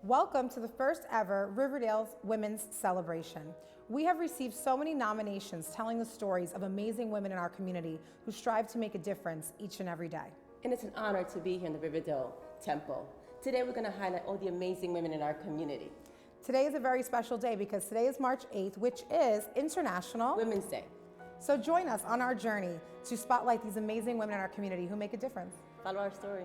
Welcome to the first ever Riverdale Women's Celebration. We have received so many nominations telling the stories of amazing women in our community who strive to make a difference each and every day. And it's an honor to be here in the Riverdale Temple. Today we're going to highlight all the amazing women in our community. Today is a very special day because today is March 8th, which is International Women's Day. So join us on our journey to spotlight these amazing women in our community who make a difference. Follow our story.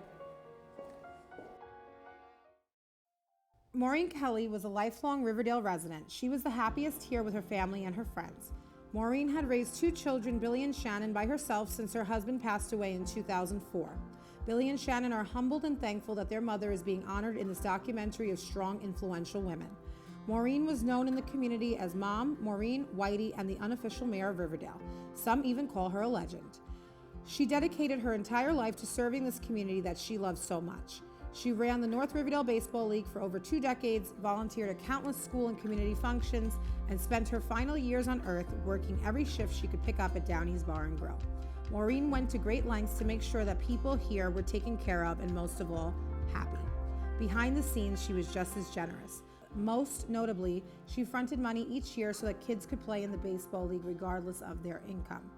Maureen Kelly was a lifelong Riverdale resident. She was the happiest here with her family and her friends. Maureen had raised 2 children, Billy and Shannon, by herself since her husband passed away in 2004. Billy and Shannon are humbled and thankful that their mother is being honored in this documentary of strong, influential women. Maureen was known in the community as Mom, Maureen, Whitey, and the unofficial mayor of Riverdale. Some even call her a legend. She dedicated her entire life to serving this community that she loves so much. She ran the North Riverdale Baseball League for over 2 decades, volunteered at countless school and community functions, and spent her final years on Earth working every shift she could pick up at Downey's Bar and Grill. Maureen went to great lengths to make sure that people here were taken care of and, most of all, happy. Behind the scenes, she was just as generous. Most notably, she fronted money each year so that kids could play in the baseball league regardless of their income.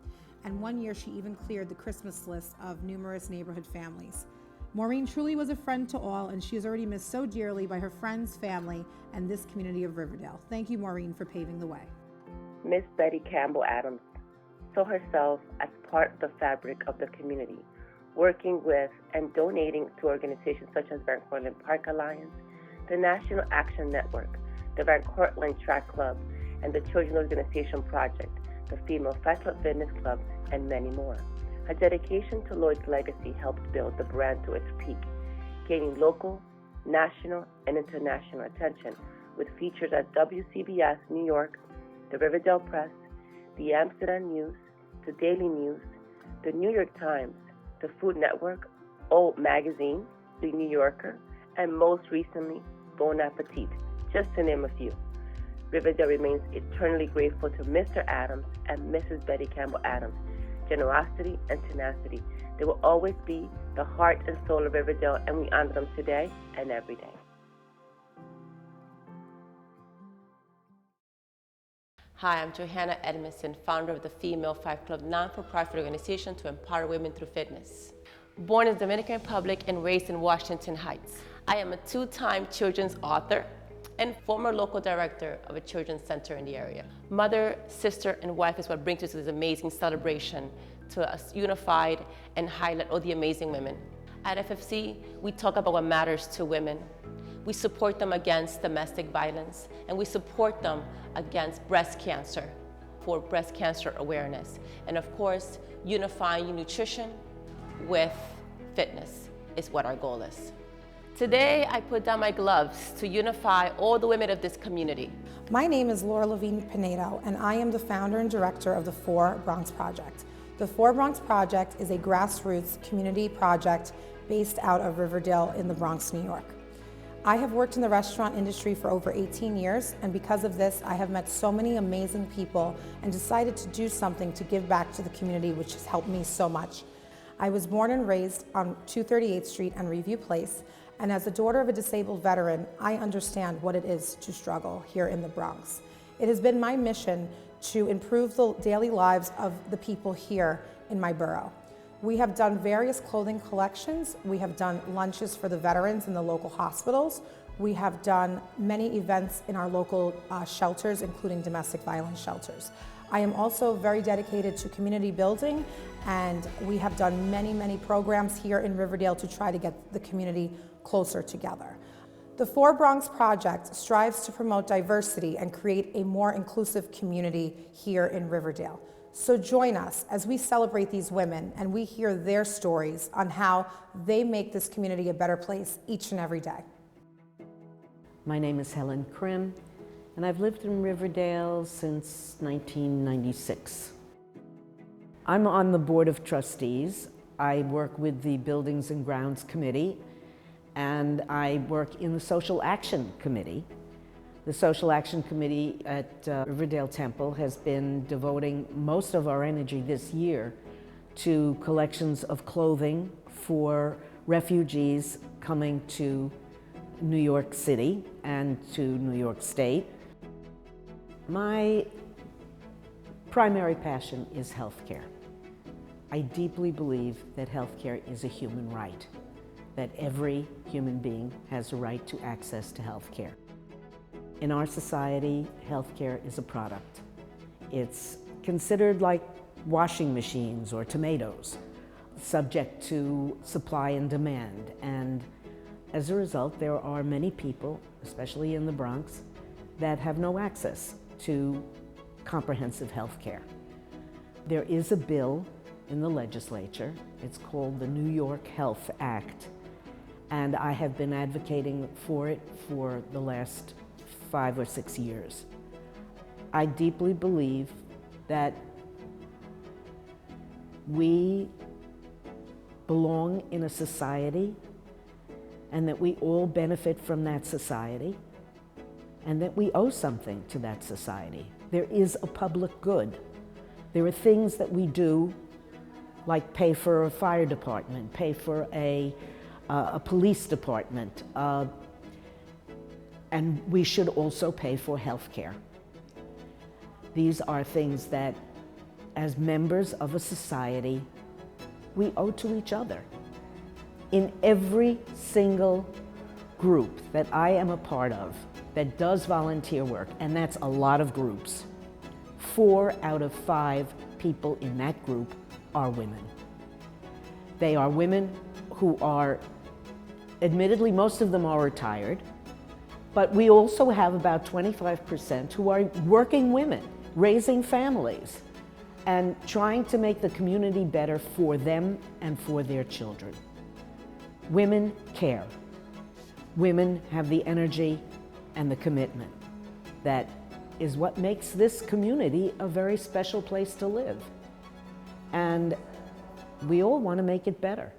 And one year, she even cleared the Christmas list of numerous neighborhood families. Maureen truly was a friend to all, and she is already missed so dearly by her friends, family, and this community of Riverdale. Thank you, Maureen, for paving the way. Miss Betty Campbell Adams saw herself as part of the fabric of the community, working with and donating to organizations such as Van Cortlandt Park Alliance, the National Action Network, the Van Cortlandt Track Club, and the Children's Organization Project, the Female Fight Club Fitness Club, and many more. Her dedication to Lloyd's legacy helped build the brand to its peak, gaining local, national, and international attention with features at WCBS New York, the Riverdale Press, the Amsterdam News, the Daily News, the New York Times, the Food Network, O Magazine, the New Yorker, and most recently, Bon Appetit, just to name a few. Riverdale remains eternally grateful to Mr. Adams and Mrs. Betty Campbell Adams. Generosity and tenacity. They will always be the heart and soul of Riverdale, and we honor them today and every day. Hi, I'm Johanna Edmondson, founder of the Female Fight Club, non-for-profit organization to empower women through fitness. Born in the Dominican Republic and raised in Washington Heights, I am a 2-time children's author and former local director of a children's center in the area. Mother, sister, and wife is what brings us to this amazing celebration to us unified and highlight all the amazing women. At FFC, we talk about what matters to women. We support them against domestic violence, and we support them against breast cancer for breast cancer awareness. And of course, unifying nutrition with fitness is what our goal is. Today, I put down my gloves to unify all the women of this community. My name is Laura Levine Pinedo, and I am the founder and director of the 4 Bronx Project. The 4 Bronx Project is a grassroots community project based out of Riverdale in the Bronx, New York. I have worked in the restaurant industry for over 18 years, and because of this, I have met so many amazing people and decided to do something to give back to the community, which has helped me so much. I was born and raised on 238th Street and Review Place, and as the daughter of a disabled veteran, I understand what it is to struggle here in the Bronx. It has been my mission to improve the daily lives of the people here in my borough. We have done various clothing collections. We have done lunches for the veterans in the local hospitals. We have done many events in our local shelters, including domestic violence shelters. I am also very dedicated to community building, and we have done many programs here in Riverdale to try to get the community closer together. The 4 Bronx Project strives to promote diversity and create a more inclusive community here in Riverdale. So join us as we celebrate these women and we hear their stories on how they make this community a better place each and every day. My name is Helen Krim, and I've lived in Riverdale since 1996. I'm on the Board of Trustees. I work with the Buildings and Grounds Committee, and I work in the Social Action Committee. The Social Action Committee at Riverdale Temple has been devoting most of our energy this year to collections of clothing for refugees coming to New York City and to New York State. My primary passion is healthcare. I deeply believe that healthcare is a human right, that every human being has a right to access to healthcare. In our society, healthcare is a product. It's considered like washing machines or tomatoes, subject to supply and demand. And as a result, there are many people, especially in the Bronx, that have no access to comprehensive health care. There is a bill in the legislature. It's called the New York Health Act, and I have been advocating for it for the last 5 or 6 years. I deeply believe that we belong in a society and that we all benefit from that society and that we owe something to that society. There is a public good. There are things that we do, like pay for a fire department, pay for a police department, and we should also pay for health care. These are things that, as members of a society, we owe to each other. In every single group that I am a part of that does volunteer work, and that's a lot of groups, 4 out of 5 people in that group are women. They are women who are, admittedly, most of them are retired, but we also have about 25% who are working women, raising families, and trying to make the community better for them and for their children. Women care. Women have the energy and the commitment that is what makes this community a very special place to live. And we all want to make it better.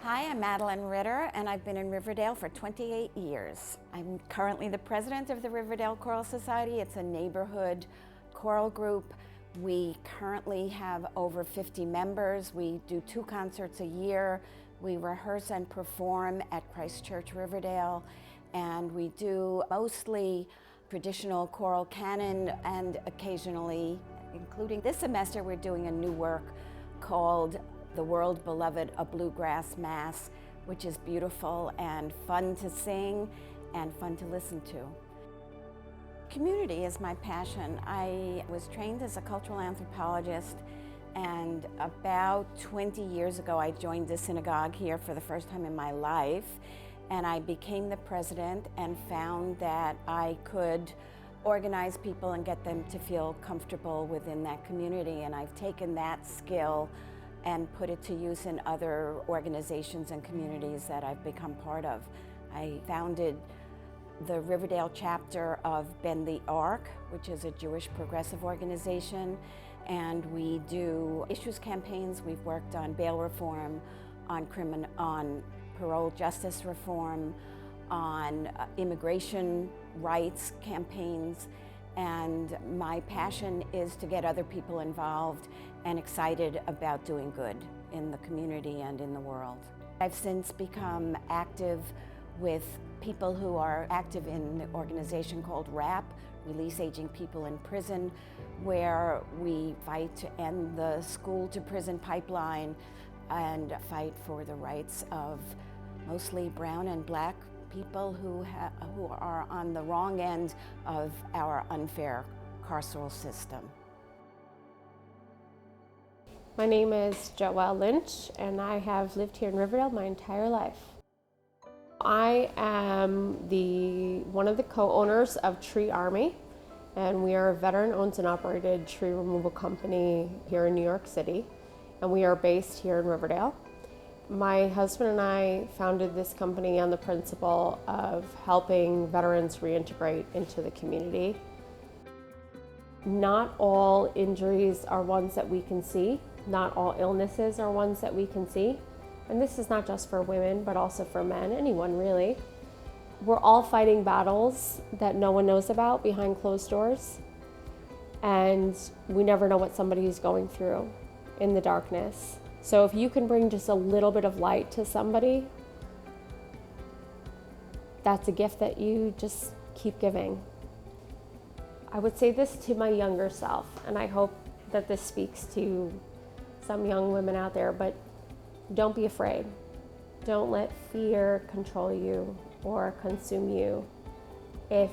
Hi, I'm Madeline Ritter, and I've been in Riverdale for 28 years. I'm currently the president of the Riverdale Choral Society. It's a neighborhood choral group. We currently have over 50 members. We do 2 concerts a year. We rehearse and perform at Christ Church Riverdale, and we do mostly traditional choral canon, and occasionally, including this semester, we're doing a new work called The World Beloved, a Bluegrass Mass, which is beautiful and fun to sing and fun to listen to. Community is my passion. I was trained as a cultural anthropologist, and about 20 years ago I joined the synagogue here for the first time in my life, and I became the president and found that I could organize people and get them to feel comfortable within that community, and I've taken that skill and put it to use in other organizations and communities that I've become part of. I founded the Riverdale chapter of Bend the Arc, which is a Jewish progressive organization, and we do issues campaigns. We've worked on bail reform, on parole justice reform, on immigration rights campaigns, and my passion is to get other people involved and excited about doing good in the community and in the world. I've since become active with people who are active in the organization called RAP, Release Aging People in Prison, where we fight to end the school to prison pipeline and fight for the rights of mostly brown and black people who are on the wrong end of our unfair carceral system. My name is Joelle Lynch, and I have lived here in Riverdale my entire life. I am one of the co-owners of Tree Army, and we are a veteran-owned and operated tree removal company here in New York City, and we are based here in Riverdale. My husband and I founded this company on the principle of helping veterans reintegrate into the community. Not all injuries are ones that we can see. Not all illnesses are ones that we can see. And this is not just for women, but also for men, anyone really. We're all fighting battles that no one knows about behind closed doors. And we never know what somebody is going through in the darkness. So if you can bring just a little bit of light to somebody, that's a gift that you just keep giving. I would say this to my younger self, and I hope that this speaks to some young women out there, but don't be afraid. Don't let fear control you or consume you. If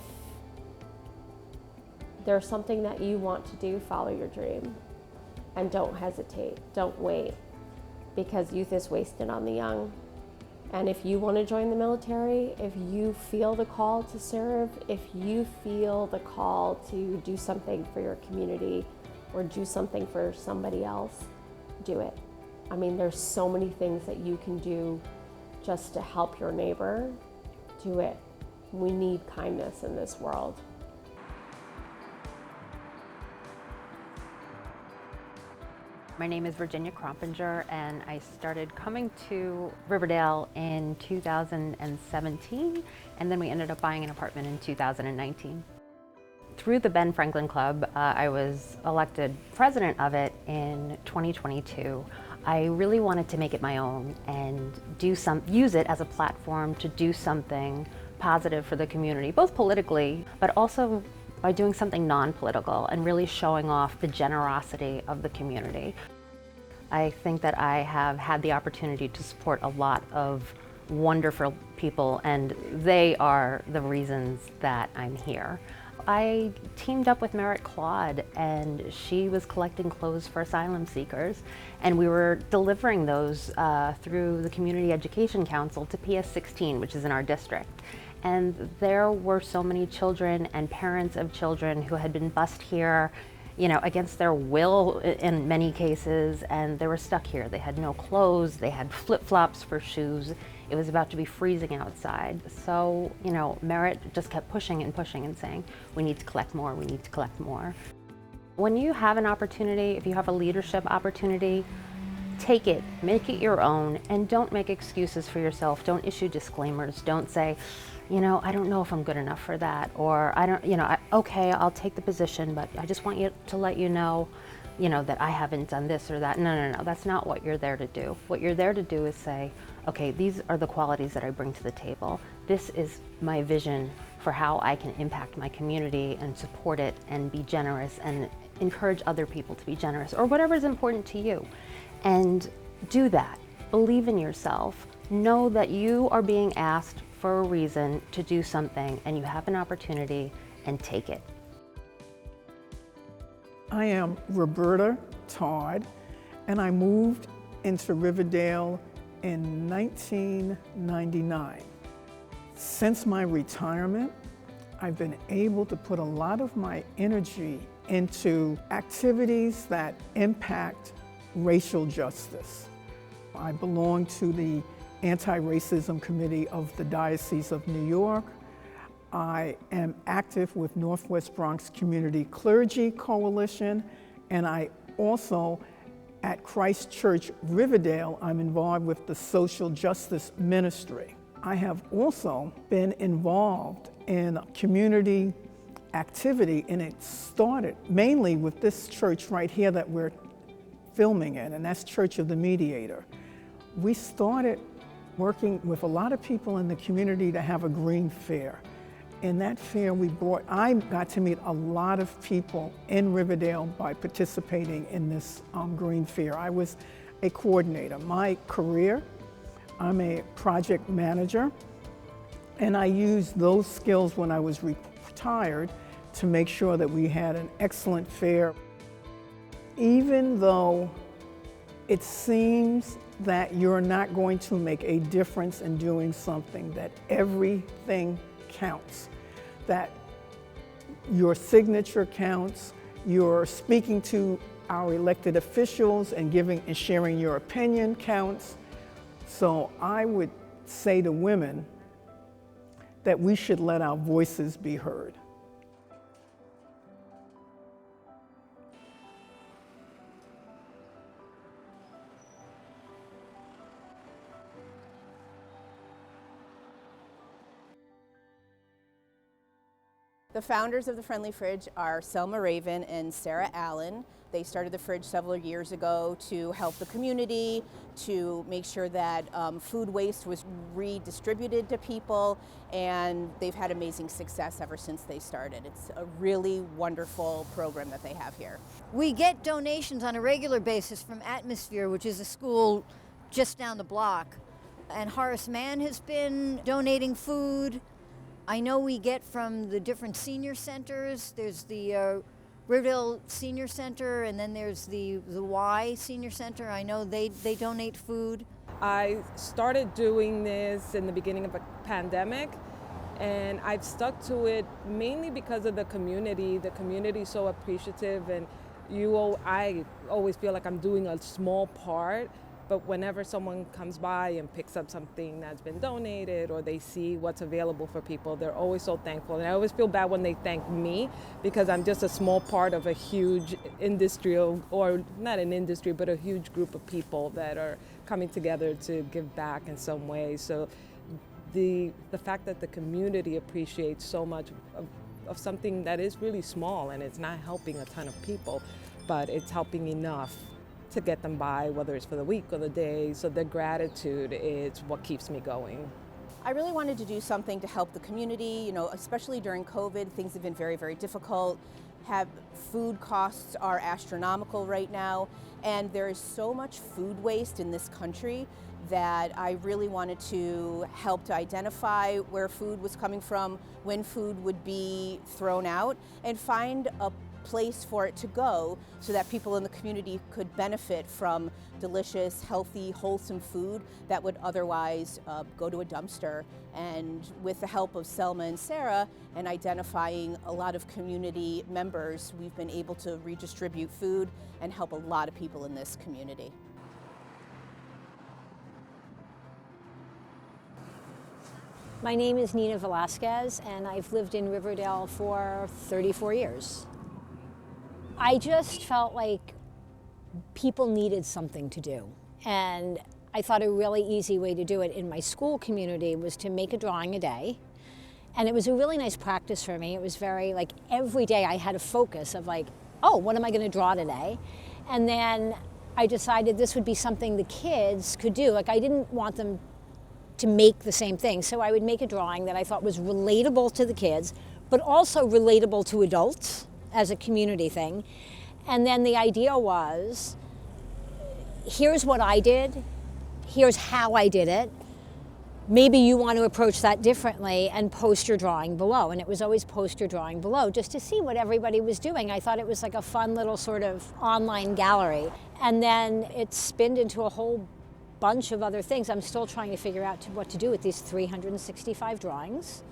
there's something that you want to do, follow your dream. And don't hesitate, don't wait, because youth is wasted on the young. And if you want to join the military, if you feel the call to serve, if you feel the call to do something for your community or do something for somebody else, do it. I mean, there's so many things that you can do just to help your neighbor. Do it. We need kindness in this world. My name is Virginia Krompinger, and I started coming to Riverdale in 2017, and then we ended up buying an apartment in 2019. Through the Ben Franklin Club, I was elected president of it in 2022. I really wanted to make it my own and use it as a platform to do something positive for the community, both politically, but also by doing something non-political and really showing off the generosity of the community. I think that I have had the opportunity to support a lot of wonderful people, and they are the reasons that I'm here. I teamed up with Merritt Claude, and she was collecting clothes for asylum seekers, and we were delivering those through the Community Education Council to PS16, which is in our district. And there were so many children and parents of children who had been bused here, you know, against their will in many cases, and they were stuck here. They had no clothes, they had flip-flops for shoes. It was about to be freezing outside. So, you know, Merritt just kept pushing and pushing and saying, we need to collect more, we need to collect more. When you have an opportunity, if you have a leadership opportunity, take it, make it your own, and don't make excuses for yourself. Don't issue disclaimers. Don't say, you know, I don't know if I'm good enough for that, or I don't, you know, okay, I'll take the position, but I just want you to let you know, that I haven't done this or that. No, that's not what you're there to do. What you're there to do is say, okay, these are the qualities that I bring to the table. This is my vision for how I can impact my community and support it and be generous and encourage other people to be generous, or whatever is important to you. And do that. Believe in yourself. Know that you are being asked for a reason to do something, and you have an opportunity, and take it. I am Roberta Todd, and I moved into Riverdale in 1999. Since my retirement, I've been able to put a lot of my energy into activities that impact racial justice. I belong to the Anti-Racism Committee of the Diocese of New York. I am active with Northwest Bronx Community Clergy Coalition, and I also, at Christ Church Riverdale, I'm involved with the Social Justice Ministry. I have also been involved in community activity, and it started mainly with this church right here that we're filming in, and that's Church of the Mediator. We started working with a lot of people in the community to have a green fair. In that fair, I got to meet a lot of people in Riverdale by participating in this green fair. I was a coordinator. My career, I'm a project manager, and I used those skills when I was retired to make sure that we had an excellent fair. Even though it seems that you're not going to make a difference in doing something, that everything counts, that your signature counts, you're speaking to our elected officials and giving and sharing your opinion counts. So I would say to women that we should let our voices be heard. The founders of the Friendly Fridge are Selma Raven and Sarah Allen. They started the fridge several years ago to help the community, to make sure that food waste was redistributed to people, and they've had amazing success ever since they started. It's a really wonderful program that they have here. We get donations on a regular basis from Atmosphere, which is a school just down the block. And Horace Mann has been donating food. I know we get from the different senior centers. There's the Riverdale Senior Center, and then there's the Y Senior Center. I know they donate food. I started doing this in the beginning of a pandemic, and I've stuck to it mainly because of the community. The community is so appreciative, and I always feel like I'm doing a small part. But whenever someone comes by and picks up something that's been donated, or they see what's available for people, they're always so thankful. And I always feel bad when they thank me, because I'm just a small part of a huge industrial, or not an industry, but a huge group of people that are coming together to give back in some way. So the fact that the community appreciates so much of something that is really small, and it's not helping a ton of people, but it's helping enough to get them by, whether it's for the week or the day. So their gratitude is what keeps me going. I really wanted to do something to help the community, especially during COVID. Things have been very, very difficult. Food costs are astronomical right now, and there is so much food waste in this country that I really wanted to help to identify where food was coming from, when food would be thrown out, and find a place for it to go so that people in the community could benefit from delicious, healthy, wholesome food that would otherwise go to a dumpster. And with the help of Selma and Sarah and identifying a lot of community members, we've been able to redistribute food and help a lot of people in this community. My name is Nina Velasquez, and I've lived in Riverdale for 34 years. I just felt like people needed something to do. And I thought a really easy way to do it in my school community was to make a drawing a day. And it was a really nice practice for me. It was very, every day I had a focus of oh, what am I going to draw today? And then I decided this would be something the kids could do. I didn't want them to make the same thing. So I would make a drawing that I thought was relatable to the kids, but also relatable to adults as a community thing. And then the idea was, here's what I did, here's how I did it. Maybe you want to approach that differently, and post your drawing below. And it was always post your drawing below, just to see what everybody was doing. I thought it was like a fun little sort of online gallery. And then it spinned into a whole bunch of other things. I'm still trying to figure out what to do with these 365 drawings.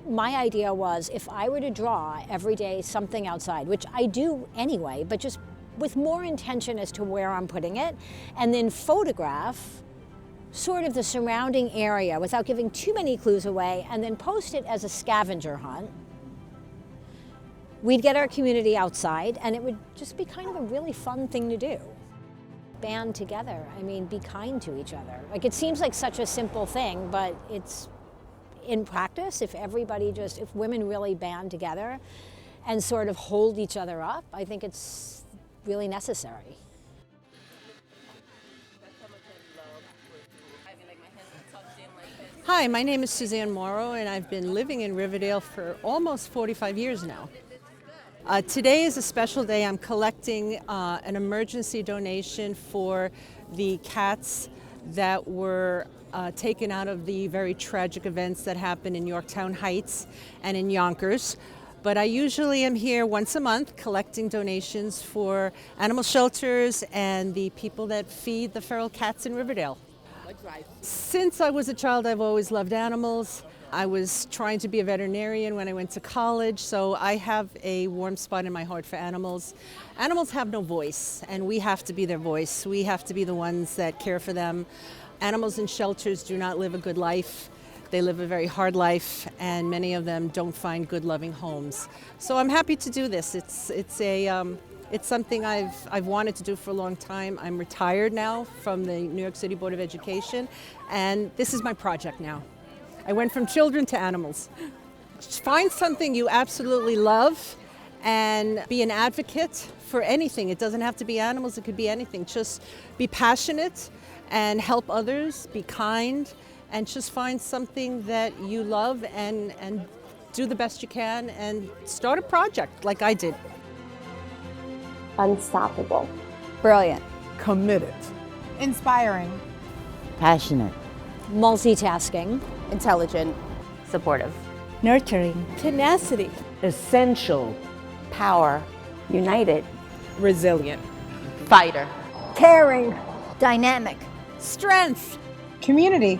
My idea was, if I were to draw every day something outside, which I do anyway, but just with more intention as to where I'm putting it, and then photograph sort of the surrounding area without giving too many clues away, and then post it as a scavenger hunt, we'd get our community outside, and it would just be kind of a really fun thing to do. Band together, be kind to each other. It seems like such a simple thing, but it's in practice, if women really band together and sort of hold each other up, I think it's really necessary. Hi, my name is Suzanne Morrow, and I've been living in Riverdale for almost 45 years now. Today is a special day. I'm collecting an emergency donation for the cats that were taken out of the very tragic events that happened in Yorktown Heights and in Yonkers. But I usually am here once a month collecting donations for animal shelters and the people that feed the feral cats in Riverdale. Since I was a child, I've always loved animals. I was trying to be a veterinarian when I went to college, so I have a warm spot in my heart for animals. Animals have no voice, and we have to be their voice. We have to be the ones that care for them. Animals in shelters do not live a good life. They live a very hard life, and many of them don't find good, loving homes. So I'm happy to do this. It's something I've wanted to do for a long time. I'm retired now from the New York City Board of Education, and this is my project now. I went from children to animals. Find something you absolutely love and be an advocate for anything. It doesn't have to be animals, it could be anything. Just be passionate and help others, be kind, and just find something that you love and do the best you can and start a project like I did. Unstoppable. Brilliant. Committed. Inspiring. Passionate. Multitasking. Intelligent. Supportive. Nurturing. Tenacity. Essential. Power. United. Resilient. Fighter. Caring. Dynamic. Strength. Community.